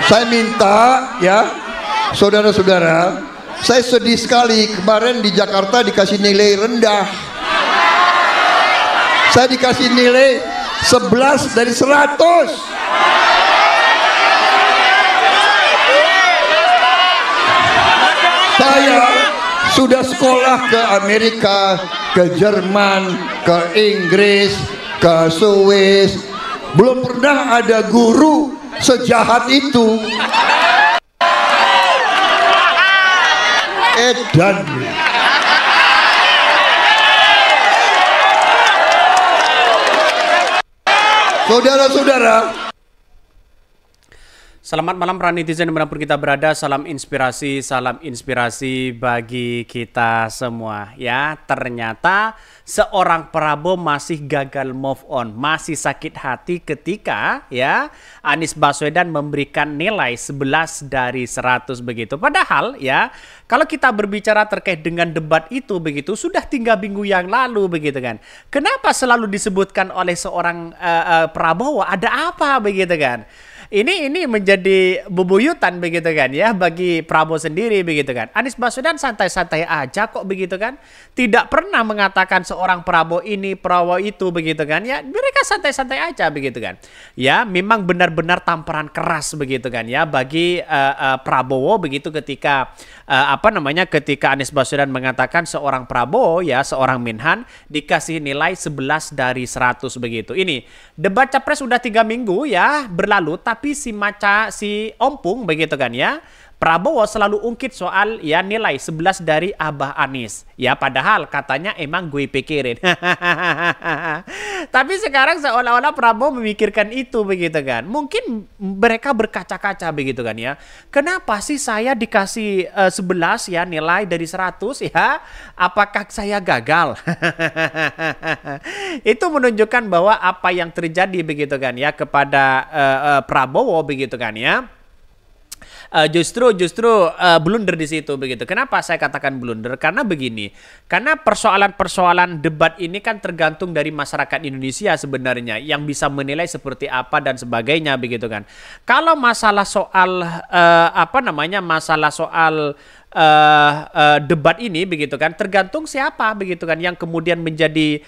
Saya minta ya, saudara-saudara, saya sedih sekali kemarin di Jakarta dikasih nilai rendah. Saya dikasih nilai 11 dari 100. Saya sudah sekolah ke Amerika, ke Jerman, ke Inggris, ke Swiss. Belum pernah ada guru sejahat itu. Edan. Saudara-saudara, selamat malam para netizen dimanapun kita berada. Salam inspirasi bagi kita semua. Ya, ternyata seorang Prabowo masih gagal move on, masih sakit hati ketika ya Anies Baswedan memberikan nilai 11 dari 100 begitu. Padahal ya, kalau kita berbicara terkait dengan debat itu begitu, sudah 3 minggu yang lalu begitu kan. Kenapa selalu disebutkan oleh seorang Prabowo? Ada apa begitu kan? Ini menjadi bebuyutan begitu kan ya bagi Prabowo sendiri begitu kan. Anies Baswedan santai-santai aja kok begitu kan. Tidak pernah mengatakan seorang Prabowo ini, Prabowo itu begitu kan ya. Mereka santai-santai aja begitu kan. Ya, memang benar-benar tamparan keras begitu kan ya bagi Prabowo begitu ketika ketika Anies Baswedan mengatakan seorang Prabowo ya, seorang Minhan dikasih nilai 11 dari 100 begitu. Ini debat capres sudah 3 minggu ya berlalu, tapi si ompong begitu kan ya, Prabowo selalu ungkit soal ya nilai 11 dari Abah Anies. Ya padahal katanya emang gue pikirin. Tapi sekarang seolah-olah Prabowo memikirkan itu begitu kan. Mungkin mereka berkaca-kaca begitu kan ya. Kenapa sih saya dikasih 11 ya nilai dari 100 ya? Apakah saya gagal? Itu menunjukkan bahwa apa yang terjadi begitu kan ya kepada Prabowo begitu kan ya. Justru blunder di situ begitu. Kenapa saya katakan blunder? Karena begini, karena persoalan-persoalan debat ini kan tergantung dari masyarakat Indonesia sebenarnya yang bisa menilai seperti apa dan sebagainya begitu kan. Kalau masalah soal debat ini begitu kan tergantung siapa begitu kan yang kemudian menjadi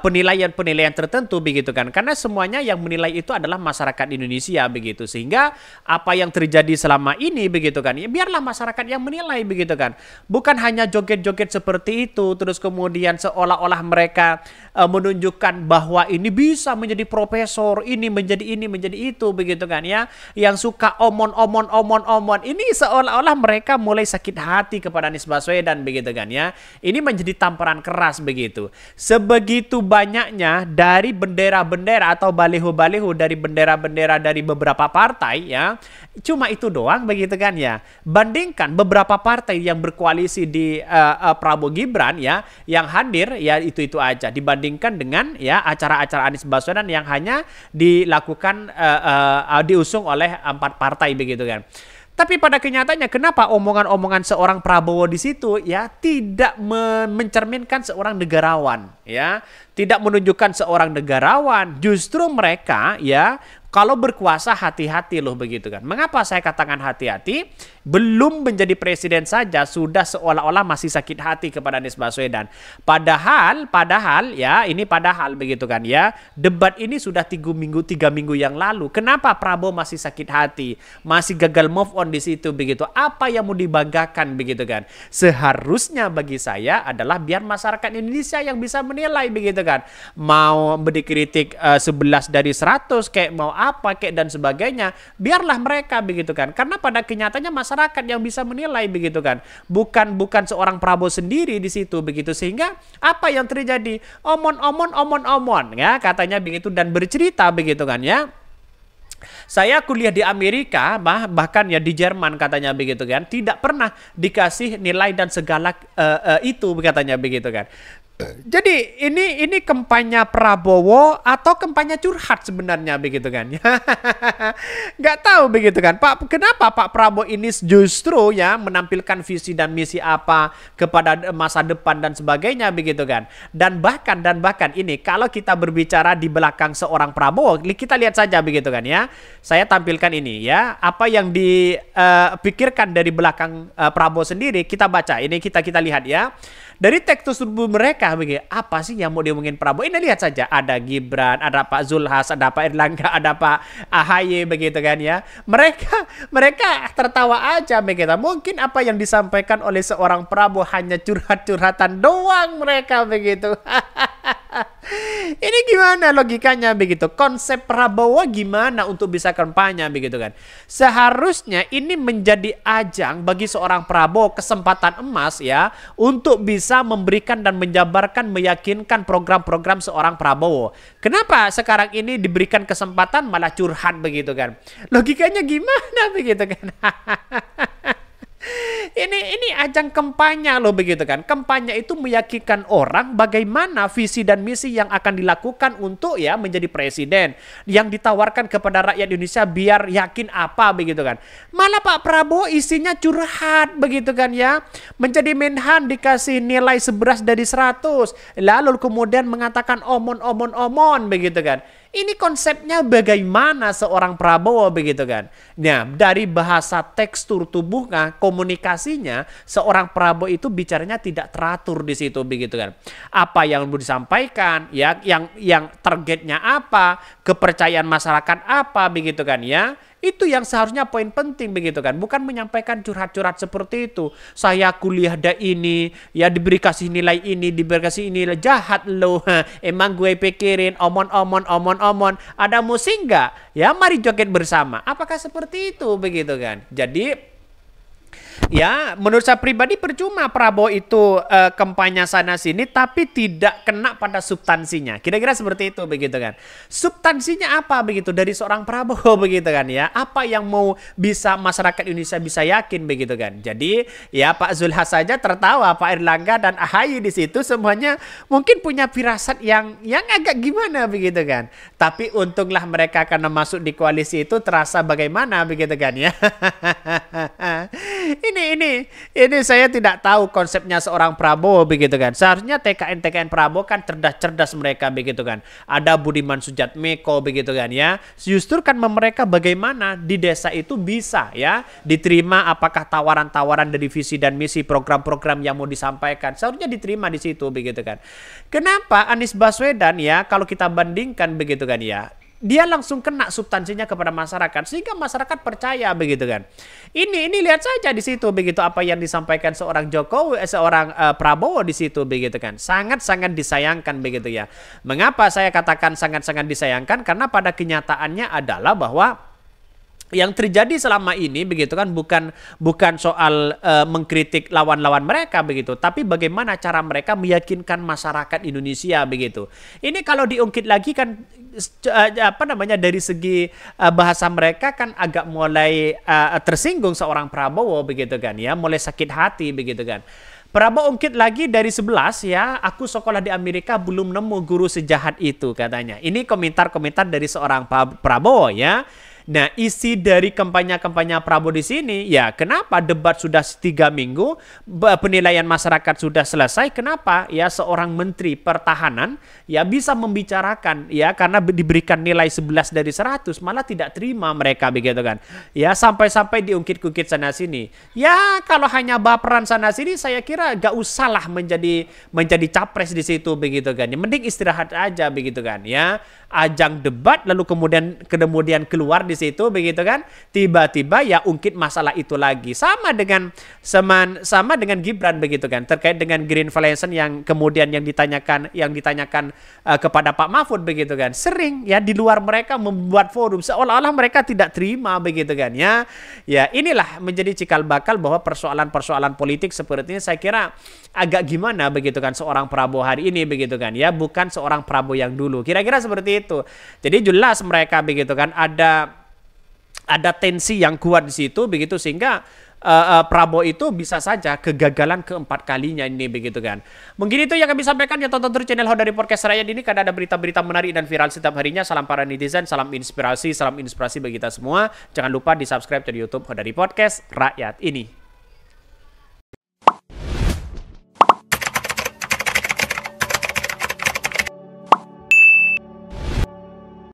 penilaian tertentu begitu kan, karena semuanya yang menilai itu adalah masyarakat Indonesia begitu, sehingga apa yang terjadi selama ini begitu kan ya biarlah masyarakat yang menilai begitu kan, bukan hanya joget-joget seperti itu terus kemudian seolah-olah mereka menunjukkan bahwa ini bisa menjadi profesor, ini menjadi itu begitu kan ya, yang suka omon ini seolah-olah mereka mulai sakit hati kepada Anies Baswedan begitu kan ya. Ini menjadi tamparan keras begitu. Sebegitu banyaknya dari bendera-bendera atau baliho-baliho dari bendera-bendera dari beberapa partai ya. Cuma itu doang begitu kan ya. Bandingkan beberapa partai yang berkoalisi di Prabowo Gibran ya, yang hadir ya itu aja dibandingkan dengan ya acara-acara Anies Baswedan yang hanya dilakukan diusung oleh 4 partai begitu kan. Tapi pada kenyataannya kenapa omongan-omongan seorang Prabowo di situ ya tidak mencerminkan seorang negarawan ya, tidak menunjukkan seorang negarawan. Justru mereka ya kalau berkuasa hati-hati loh begitu kan. Mengapa saya katakan hati-hati? Belum menjadi presiden saja sudah seolah-olah masih sakit hati kepada Anies Baswedan. Padahal ya ini padahal begitu kan ya. Debat ini sudah 3 minggu yang lalu. Kenapa Prabowo masih sakit hati? Masih gagal move on di situ begitu. Apa yang mau dibanggakan begitu kan? Seharusnya bagi saya adalah biar masyarakat Indonesia yang bisa menilai begitu kan. Mau dikritik 11 dari 100 kayak mau apa kayak dan sebagainya, biarlah mereka begitu kan, karena pada kenyataannya masyarakat yang bisa menilai begitu kan, bukan seorang Prabowo sendiri di situ begitu, sehingga apa yang terjadi omon ya katanya begitu dan bercerita begitu kan ya. Saya kuliah di Amerika, bahkan ya di Jerman katanya begitu kan, tidak pernah dikasih nilai dan segala itu katanya begitu kan. Jadi ini kampanye Prabowo atau kampanye curhat sebenarnya begitu kan? Nggak tahu begitu kan, Pak. Kenapa Pak Prabowo ini justru ya menampilkan visi dan misi apa kepada masa depan dan sebagainya begitu kan? Dan bahkan ini kalau kita berbicara di belakang seorang Prabowo, kita lihat saja begitu kan ya. Saya tampilkan ini ya, apa yang dipikirkan dari belakang Prabowo sendiri. Kita baca ini, kita lihat ya. Dari tekstur tubuh mereka, begitu, apa sih yang mau diomongin Prabowo? Ini lihat saja, ada Gibran, ada Pak Zulhas, ada Pak Erlangga, ada Pak AHY, begitu kan ya. Mereka tertawa aja begitu. Mungkin apa yang disampaikan oleh seorang Prabowo hanya curhat-curhatan doang mereka begitu. Ini gimana logikanya begitu? Konsep Prabowo gimana untuk bisa kampanye begitu kan? Seharusnya ini menjadi ajang bagi seorang Prabowo, kesempatan emas ya untuk bisa memberikan dan menjabarkan, meyakinkan program-program seorang Prabowo. Kenapa sekarang ini diberikan kesempatan malah curhat begitu kan? Logikanya gimana begitu kan? Ini ajang kampanye loh begitu kan. Kampanye itu meyakinkan orang bagaimana visi dan misi yang akan dilakukan untuk ya menjadi presiden, yang ditawarkan kepada rakyat Indonesia biar yakin apa begitu kan. Malah Pak Prabowo isinya curhat begitu kan ya. Menjadi Menhan dikasih nilai 11 dari 100. Lalu kemudian mengatakan omon begitu kan. Ini konsepnya bagaimana seorang Prabowo begitu kan. Nah, dari bahasa tekstur tubuhnya, komunikasinya, seorang Prabowo itu bicaranya tidak teratur di situ begitu kan. Apa yang mau disampaikan, ya, yang targetnya apa, kepercayaan masyarakat apa begitu kan ya. Itu yang seharusnya poin penting begitu kan. Bukan menyampaikan curhat-curhat seperti itu. Saya kuliah ini, ya diberi kasih nilai ini, diberi kasih nilai jahat loh. Emang gue pikirin omon. Ada musik nggak? Ya mari joget bersama. Apakah seperti itu begitu kan? Jadi ya, menurut saya pribadi percuma Prabowo itu kampanye sana sini tapi tidak kena pada substansinya. Kira-kira seperti itu begitu kan. Substansinya apa begitu dari seorang Prabowo begitu kan ya. Apa yang mau bisa masyarakat Indonesia bisa yakin begitu kan. Jadi ya Pak Zulhas saja tertawa, Pak Erlangga dan AHY di situ semuanya mungkin punya firasat yang agak gimana begitu kan. Tapi untunglah mereka karena masuk di koalisi itu terasa bagaimana begitu kan ya. Ini saya tidak tahu konsepnya seorang Prabowo begitu kan. Seharusnya TKN Prabowo kan cerdas-cerdas mereka begitu kan. Ada Budiman Sujatmiko begitu kan ya. Justru kan mereka bagaimana di desa itu bisa ya diterima apakah tawaran-tawaran dari visi dan misi program-program yang mau disampaikan. Seharusnya diterima di situ begitu kan. Kenapa Anies Baswedan ya kalau kita bandingkan begitu kan ya. Dia langsung kena substansinya kepada masyarakat sehingga masyarakat percaya begitu kan. Ini lihat saja di situ begitu apa yang disampaikan seorang Prabowo di situ begitu kan. Sangat-sangat disayangkan begitu ya. Mengapa saya katakan sangat-sangat disayangkan? Karena pada kenyataannya adalah bahwa yang terjadi selama ini begitu kan bukan soal mengkritik lawan-lawan mereka begitu, tapi bagaimana cara mereka meyakinkan masyarakat Indonesia begitu. Ini kalau diungkit lagi kan dari segi bahasa mereka kan agak mulai tersinggung seorang Prabowo begitu kan ya, mulai sakit hati begitu kan. Prabowo ungkit lagi dari 11 ya, aku sekolah di Amerika belum nemu guru sejahat itu katanya. Ini komentar-komentar dari seorang Prabowo ya. Nah, isi dari kampanye-kampanye Prabowo di sini, ya kenapa debat sudah 3 minggu, penilaian masyarakat sudah selesai, kenapa ya seorang menteri pertahanan ya bisa membicarakan ya karena diberikan nilai 11 dari 100 malah tidak terima mereka begitu kan. Ya sampai-sampai diungkit-ungkit sana sini. Ya kalau hanya baperan sana sini saya kira gak usahlah menjadi capres di situ begitu kan. Ya, mending istirahat aja begitu kan ya. Ajang debat lalu kemudian keluar di situ begitu kan, tiba-tiba ya ungkit masalah itu lagi sama dengan Gibran begitu kan, terkait dengan Green Valencia yang kemudian yang ditanyakan kepada Pak Mahfud begitu kan, sering ya di luar mereka membuat forum seolah-olah mereka tidak terima begitu kan ya inilah menjadi cikal bakal bahwa persoalan politik seperti ini saya kira agak gimana begitu kan seorang Prabowo hari ini begitu kan ya, bukan seorang Prabowo yang dulu, kira-kira seperti itu. Jadi jelas mereka begitu kan ada tensi yang kuat di situ begitu sehingga Prabowo itu bisa saja kegagalan keempat kalinya ini begitu kan. Mungkin itu yang kami sampaikan ya, tonton terus channel Ho dari Podcast Rakyat ini karena ada berita-berita menarik dan viral setiap harinya. Salam para netizen, salam inspirasi bagi kita semua. Jangan lupa di subscribe di YouTube Ho dari Podcast Rakyat ini.